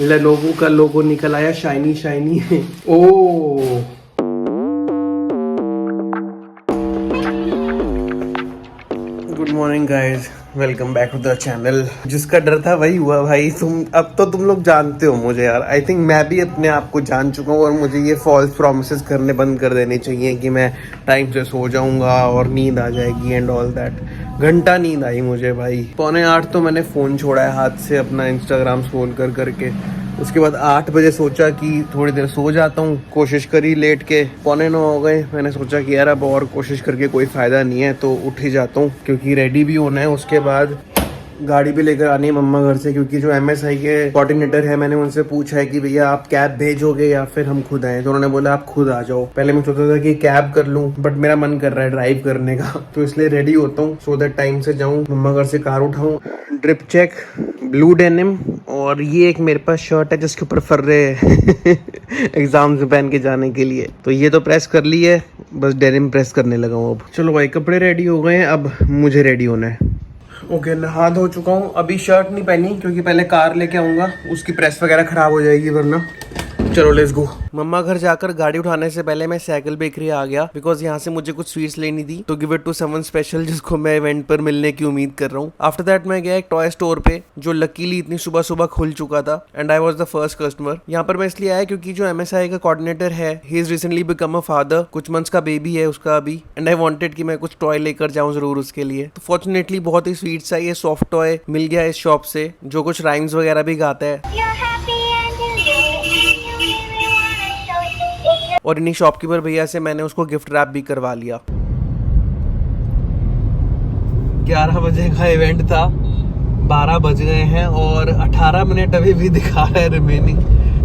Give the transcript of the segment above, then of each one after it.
Lenovo का logo निकल आया shiny shiny. Oh good morning guys, welcome back to the channel. जिसका डर था वही हुआ भाई। अब तो तुम लोग जानते हो मुझे यार। आई थिंक मैं भी अपने आप को जान चुका हूँ और मुझे ये फॉल्स प्रॉमिसेस करने बंद कर देने चाहिए कि मैं टाइम से सो जाऊंगा और नींद आ जाएगी एंड ऑल दैट। घंटा नींद आई मुझे भाई। 7:45 तो मैंने फ़ोन छोड़ा है हाथ से अपना, इंस्टाग्राम स्क्रॉल कर करके। उसके बाद 8 बजे सोचा कि थोड़ी देर सो जाता हूँ, कोशिश करी लेट के। 8:45 हो गए। मैंने सोचा कि यार अब और कोशिश करके कोई फ़ायदा नहीं है, तो उठ ही जाता हूँ क्योंकि रेडी भी होना है। उसके बाद गाड़ी भी लेकर आनी है मम्मा घर से, क्योंकि जो MSI के कोऑर्डिनेटर है मैंने उनसे पूछा है कि भैया आप कैब भेजोगे या फिर हम खुद आए। तो उन्होंने बोला आप खुद आ जाओ। पहले मैं सोचता था कि कैब कर लूँ, बट मेरा मन कर रहा है ड्राइव करने का, तो इसलिए रेडी होता हूँ सो दैट टाइम से जाऊँ, मम्मा घर से कार उठाऊँ। ड्रिप चेक, ब्लू डेनिम, और ये एक मेरे पास शर्ट है जिसके ऊपर फर्रे है एग्जाम से पहन के जाने के लिए। तो ये तो प्रेस कर ली है, बस डेनिम प्रेस करने लगा हूँ अब। चलो भाई, कपड़े रेडी हो गए हैं, अब मुझे रेडी होना है। ओके, नहा धो चुका हूँ। अभी शर्ट नहीं पहनी क्योंकि पहले कार लेके आऊँगा, उसकी प्रेस वगैरह खराब हो जाएगी वरना। चलो लेट्स गो। मम्मा घर जाकर गाड़ी उठाने से पहले मैं साइकिल बेकरी आ गया, बिकॉज यहाँ से मुझे कुछ स्वीट्स लेनी थी तो give it to someone special जिसको मैं इवेंट पर मिलने की उम्मीद कर रहा हूँ। आफ्टर दैट मैं गया एक टॉय स्टोर पे जो लकीली इतनी सुबह सुबह खुल चुका था and I was the first customer. यहाँ पर मैं इसलिए आया क्योंकि जो MSI का कोऑर्डिनेटर है, he is recently become a father. कुछ मंथ्स का बेबी है उसका अभी, एंड आई वांटेड कि मैं कुछ टॉय लेकर जाऊँ जरूर उसके लिए। तो फॉर्चुनेटली बहुत ही स्वीट सा ये सॉफ्ट टॉय मिल गया इस शॉप से, जो कुछ राइम्स वगैरह भी गाता है। और इन्हीं शॉपकीपर भैया से मैंने उसको गिफ्ट रैप भी करवा लिया। 11 बजे का इवेंट था, 12 बज गए हैं और 18 मिनट अभी भी दिखा रहा है रिमेनिंग।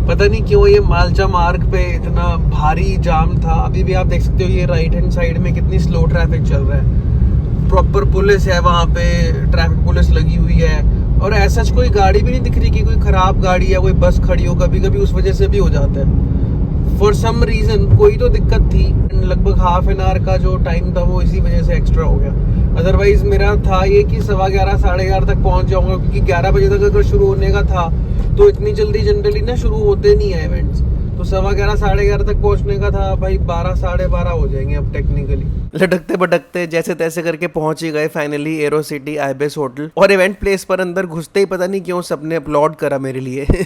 पता नहीं क्यों ये मालचा मार्ग पे इतना भारी जाम था। अभी भी आप देख सकते हो ये राइट हैंड साइड में कितनी स्लो ट्रैफिक चल रहा है। प्रॉपर पुलिस है वहाँ पे, ट्रैफिक पुलिस लगी हुई है, और ऐसा कोई गाड़ी भी नहीं दिख रही कि कोई खराब गाड़ी या कोई बस खड़ी हो। कभी कभी उस वजह से भी हो जाता है। फॉर सम रीजन कोई तो दिक्कत थी, लगभग हाफ एन आवर का जो टाइम था वो इसी वजह से एक्स्ट्रा हो गया। अदरवाइज मेरा था ये कि 11:15 11:30 तक पहुंच जाऊंगा, क्योंकि 11 बजे तक अगर शुरू होने का था तो इतनी जल्दी जनरली ना शुरू होते नहीं है इवेंट्स। तो 11:15 11:30 तक पहुंचने का था भाई, 12 12:30 हो जाएंगे अब टेक्निकली। लटकते भटकते जैसे तैसे करके पहुंच ही गए फाइनली एरो सिटी आईबेस होटल। और इवेंट प्लेस पर अंदर घुसते ही पता नहीं क्यों सबने अपलॉड करा मेरे लिए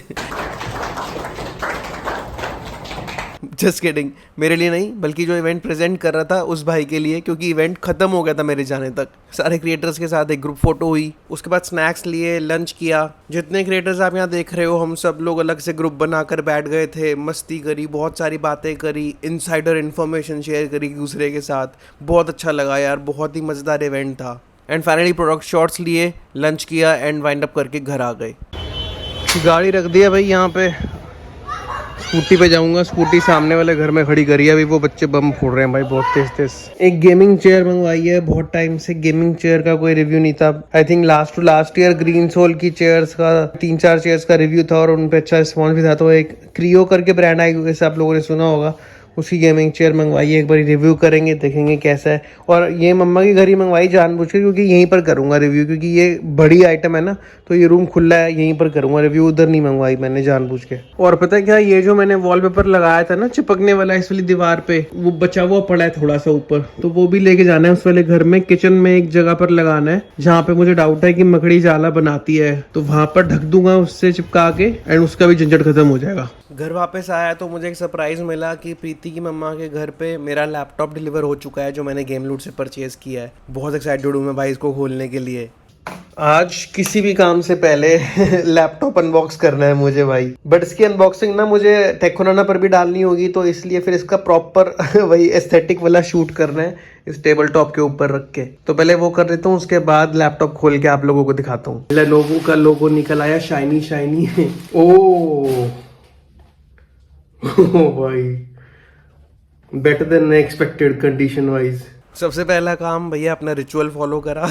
जस्ट किडिंग, मेरे लिए नहीं बल्कि जो इवेंट प्रेजेंट कर रहा था उस भाई के लिए, क्योंकि इवेंट खत्म हो गया था मेरे जाने तक। सारे क्रिएटर्स के साथ एक ग्रुप फोटो हुई, उसके बाद स्नैक्स लिए, लंच किया। जितने क्रिएटर्स आप यहाँ देख रहे हो हम सब लोग अलग से ग्रुप बनाकर बैठ गए थे, मस्ती करी, बहुत सारी बातें करी, इनसाइडर इन्फॉर्मेशन शेयर करी एक दूसरे के साथ। बहुत अच्छा लगा यार, बहुत ही मज़ेदार इवेंट था। एंड फाइनली प्रोडक्ट शॉट्स लिए, लंच किया एंड वाइंड अप करके घर आ गए। गाड़ी रख दिया भाई यहाँ पे, स्कूटी पे जाऊंगा। स्कूटी सामने वाले घर में खड़ी करी है, अभी वो बच्चे बम फोड़ रहे हैं भाई बहुत तेज तेज। एक गेमिंग चेयर मंगवाई है, बहुत टाइम से गेमिंग चेयर का कोई रिव्यू नहीं था। I think last to last year Green Soul की चेयर्स का 3-4 चेयर्स का रिव्यू था और उन पे अच्छा रिस्पॉन्स भी था। तो एक क्रियो करके ब्रांड आई, जैसे आप लोगों ने सुना होगा, उसकी गेमिंग चेयर मंगवाई है। एक बार रिव्यू करेंगे, देखेंगे कैसा है। और ये मम्मा की घर ही मंगवाई जानबूझ के, क्योंकि यहीं पर करूंगा रिव्यू, क्योंकि ये बड़ी आइटम है ना, तो ये रूम खुला है, यहीं पर करूंगा रिव्यू, उधर नहीं मंगवाई मैंने जानबूझ के। और पता है क्या, ये जो मैंने वॉलपेपर लगाया था ना चिपकने वाला इस वाली दीवार पे, वो बचा हुआ पड़ा है थोड़ा सा ऊपर, तो वो भी लेके जाना है उस वाले घर में। किचन में एक जगह पर लगाना है जहाँ पे मुझे डाउट है कि मकड़ी जाला बनाती है, तो वहां पर ढक दूंगा उससे चिपका के, एंड उसका भी झंझट खत्म हो जाएगा। घर वापस आया तो मुझे एक सरप्राइज मिला कि प्रीति की मम्मा के घर पे मेरा लैपटॉप डिलीवर हो चुका है, जो मैंने गेम लूट से परचेज किया है। बहुत एक्साइटेड हूँ मैं भाई इसको खोलने के लिए। आज किसी भी काम से पहले लैपटॉप अनबॉक्स करना है मुझे भाई, बट इसकी अनबॉक्सिंग ना मुझे टेकोनाना पर भी डालनी होगी, तो इसलिए फिर इसका प्रॉपर वही एस्थेटिक वाला शूट करना है इस टेबल टॉप के ऊपर रख के। तो पहले वो कर देता हूँ, उसके बाद लैपटॉप खोल के आप लोगों को दिखाता हूँ। लेनोवो का लोगो निकल आया शाइनी शाइनी ओ भाई, better than expected condition wise. सबसे पहला काम भैया अपना रिचुअल फॉलो करा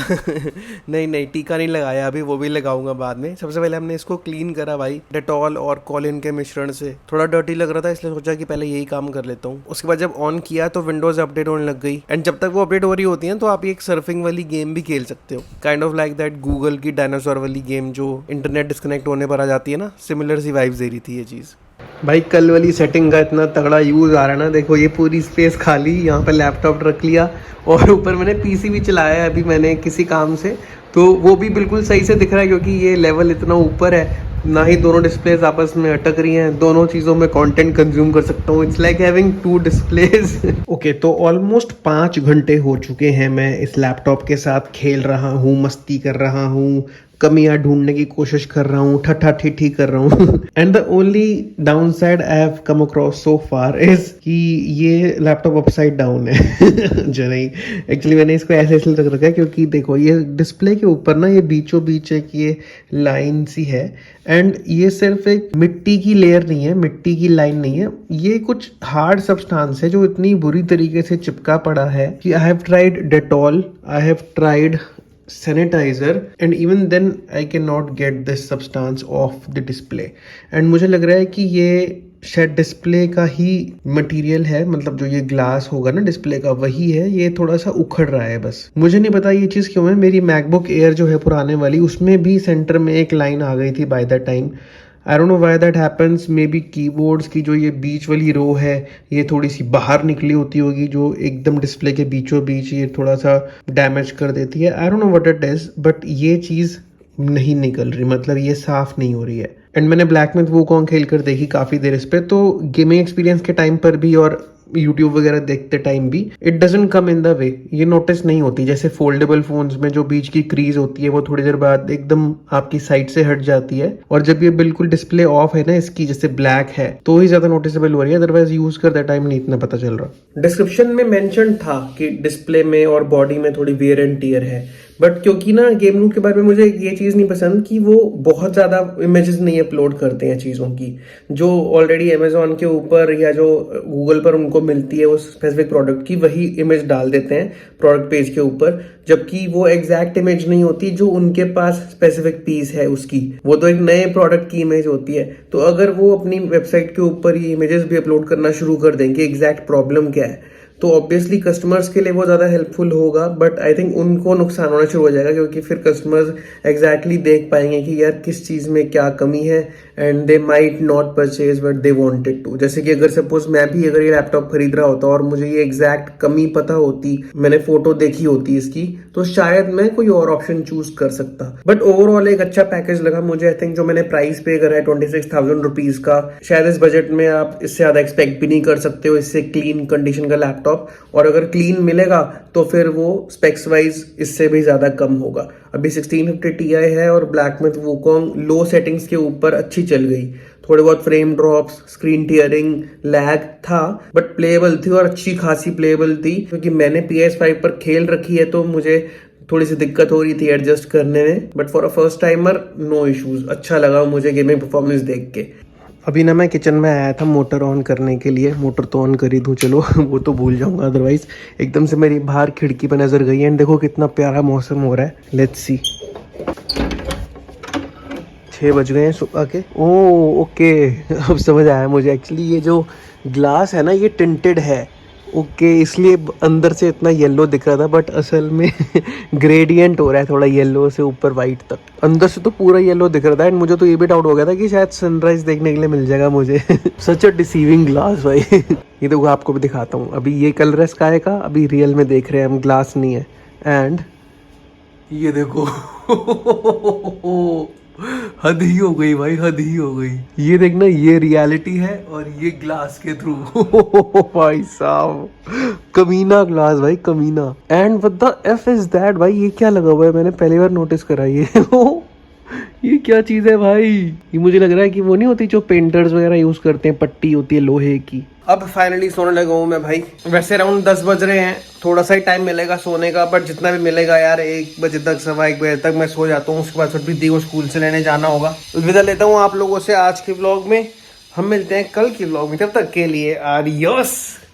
नहीं टीका नहीं लगाया अभी, वो भी लगाऊंगा बाद में। सबसे पहले हमने इसको क्लीन करा भाई, डेटॉल और कॉलिन के मिश्रण से। थोड़ा डर्टी लग रहा था इसलिए सोचा कि पहले यही काम कर लेता हूँ। उसके बाद जब ऑन किया तो विंडोज अपडेट होने लग गई, एंड जब तक वो अपडेट हो रही होती है तो आप एक सर्फिंग वाली गेम भी खेल सकते हो, kind of like that Google की डायनासोर वाली गेम जो इंटरनेट डिस्कनेक्ट होने पर आ जाती है ना, सिमिलर सी वाइब्स दे रही थी ये चीज़। भाई कल वाली सेटिंग का इतना तगड़ा यूज़ आ रहा है ना, देखो ये पूरी स्पेस खाली, यहाँ पर लैपटॉप रख लिया और ऊपर मैंने पीसी भी चलाया है अभी मैंने किसी काम से, तो वो भी बिल्कुल सही से दिख रहा है क्योंकि ये लेवल इतना ऊपर है, ना ही दोनों डिस्प्लेज आपस में अटक रही हैं, दोनों चीज़ों में कंटेंट कंज्यूम कर सकता हूँ। It's like having 2 displays. Okay, तो ऑलमोस्ट 5 घंटे हो चुके हैं मैं इस लैपटॉप के साथ खेल रहा हूँ, मस्ती कर रहा हूँ, कमियां ढूंढने की कोशिश कर रहा हूँ, ठट्ठा ठिठी कर रहा हूँ and the only down side I have come across so far is कि ये लैपटॉप अपसाइड डाउन है जो नहीं, एक्चुअली मैंने इसको ऐसे इसलिए रख रखा है क्योंकि देखो ये डिस्प्ले के ऊपर ना ये बीचों बीच एक ये लाइन सी है, एंड ये सिर्फ एक मिट्टी की लेयर नहीं है, मिट्टी की लाइन नहीं है, ये कुछ हार्ड सब्सटेंस है जो इतनी बुरी तरीके से चिपका पड़ा है कि I have tried Dettol, I have tried sanitizer and even then I cannot get this substance off the display। and मुझे लग रहा है कि ये शायद डिस्प्ले का ही मटेरियल है, मतलब जो ये ग्लास होगा ना डिस्प्ले का वही है, ये थोड़ा सा उखड़ रहा है बस। मुझे नहीं पता ये चीज़ क्यों है। मेरी मैकबुक एयर जो है पुराने वाली, उसमें भी सेंटर में एक लाइन आ गई थी by the time. I don't know why that happens, may be keyboards की जो ये बीच वाली रो है ये थोड़ी सी बाहर निकली होती होगी, जो एकदम डिस्प्ले के बीचों बीच ये थोड़ा सा डैमेज कर देती है। I don't know what it is, but ये चीज़ नहीं निकल रही, मतलब ये साफ नहीं हो रही है। एंड मैंने ब्लैक मिथ वुकोंग खेल कर देखी काफ़ी देर इस पर, तो गेमिंग एक्सपीरियंस के टाइम पर भी और यूट्यूब वगैरह देखते टाइम भी it doesn't come in the way, ये नोटिस नहीं होती। जैसे फोल्डेबल फोन्स में जो बीच की क्रीज होती है वो थोड़ी देर बाद एकदम आपकी साइड से हट जाती है, और जब ये बिल्कुल डिस्प्ले ऑफ है ना इसकी, जैसे ब्लैक है, तो ही ज्यादा नोटिसेबल हो रही है, अदरवाइज यूज करते टाइम नहीं इतना पता चल रहा। डिस्क्रिप्शन में मेंशन था कि डिस्प्ले में और बॉडी में थोड़ी वेयर एंड टियर है, बट क्योंकि ना गेम लूप के बारे में मुझे ये चीज़ नहीं पसंद कि वो बहुत ज़्यादा इमेजेस नहीं अपलोड करते हैं चीज़ों की, जो ऑलरेडी अमेजोन के ऊपर या जो गूगल पर उनको मिलती है उस स्पेसिफिक प्रोडक्ट की, वही इमेज डाल देते हैं प्रोडक्ट पेज के ऊपर, जबकि वो एग्जैक्ट इमेज नहीं होती जो उनके पास स्पेसिफिक पीस है उसकी, वो तो एक नए प्रोडक्ट की इमेज होती है। तो अगर वो अपनी वेबसाइट के ऊपर ये इमेजेस भी अपलोड करना शुरू कर दें कि एग्जैक्ट प्रॉब्लम क्या है, तो ऑब्वियसली कस्टमर्स के लिए वो ज़्यादा हेल्पफुल होगा, बट आई थिंक उनको नुकसान होना शुरू हो जाएगा क्योंकि फिर कस्टमर्स एग्जैक्टली देख पाएंगे कि यार किस चीज़ में क्या कमी है, and they might not purchase but they wanted to. जैसे कि अगर सपोज मैं भी अगर ये लैपटॉप खरीद रहा होता और मुझे ये एग्जैक्ट कमी पता होती, मैंने फोटो देखी होती इसकी, तो शायद मैं कोई और ऑप्शन चूज कर सकता। बट ओवरऑल एक अच्छा पैकेज लगा मुझे। आई थिंक जो मैंने प्राइस पे करा है 26,000 रुपीज का, शायद इस बजट में आप इससे ज्यादा एक्सपेक्ट भी नहीं कर सकते हो इससे क्लीन कंडीशन का लैपटॉप, और अगर क्लीन मिलेगा तो फिर वो स्पेक्स वाइज इससे भी ज्यादा कम होगा। अभी 1650 Ti है और black myth Wukong low settings के ऊपर अच्छी चल गई, थोड़े बहुत frame drops, screen tearing, lag था, बट प्लेएबल थी और अच्छी खासी प्लेएबल थी, क्योंकि मैंने PS5 पर खेल रखी है तो मुझे थोड़ी सी दिक्कत हो रही थी एडजस्ट करने में, but for a first timer no issues. अच्छा लगा मुझे गेमिंग परफॉर्मेंस देख के। अभी ना मैं किचन में आया था मोटर ऑन करने के लिए, मोटर तो ऑन कर ही दूँ चलो वो तो भूल जाऊंगा अदरवाइज। एकदम से मेरी बाहर खिड़की पर नजर गई एंड देखो कितना प्यारा मौसम हो रहा है। लेट्स सी, 6 बज गए हैं सुबह के। ओ ओके अब समझ आया मुझे, एक्चुअली ये जो ग्लास है ना ये टिंटेड है, ओके इसलिए अंदर से इतना येलो दिख रहा था, बट असल में ग्रेडियंट हो रहा है थोड़ा येलो से ऊपर वाइट तक, अंदर से तो पूरा येलो दिख रहा था। एंड मुझे तो ये भी डाउट हो गया था कि शायद सनराइज देखने के लिए मिल जाएगा मुझे सच अ डिसीविंग ग्लास भाई ये देखो आपको भी दिखाता हूँ। अभी ये कलर है स्काई का, अभी रियल में देख रहे हैं हम, ग्लास नहीं है। एंड ये देखो हद ही हो गई भाई, हद ही हो गई। ये देखना, ये रियलिटी है और ये ग्लास के थ्रू भाई साहब कमीना ग्लास भाई, कमीना। And what the F is that भाई, ये क्या लगा हुआ है, मैंने पहली बार नोटिस करा ये क्या चीज है भाई। ये मुझे लग रहा है कि वो नहीं होती जो पेंटर्स वगैरह यूज करते हैं, पट्टी होती है लोहे की। अब फाइनली सोने लगा हूँ मैं भाई। वैसे अराउंड 10 बज रहे हैं, थोड़ा सा ही टाइम मिलेगा सोने का, बट जितना भी मिलेगा यार 1 बजे तक, 1:15 बजे तक मैं सो जाता हूँ। उसके बाद फिर दी को स्कूल से लेने जाना होगा। विदा लेता हूँ आप लोगों से आज के व्लॉग में। हम मिलते हैं कल के व्लॉग में, तब तक के लिए आडियोस।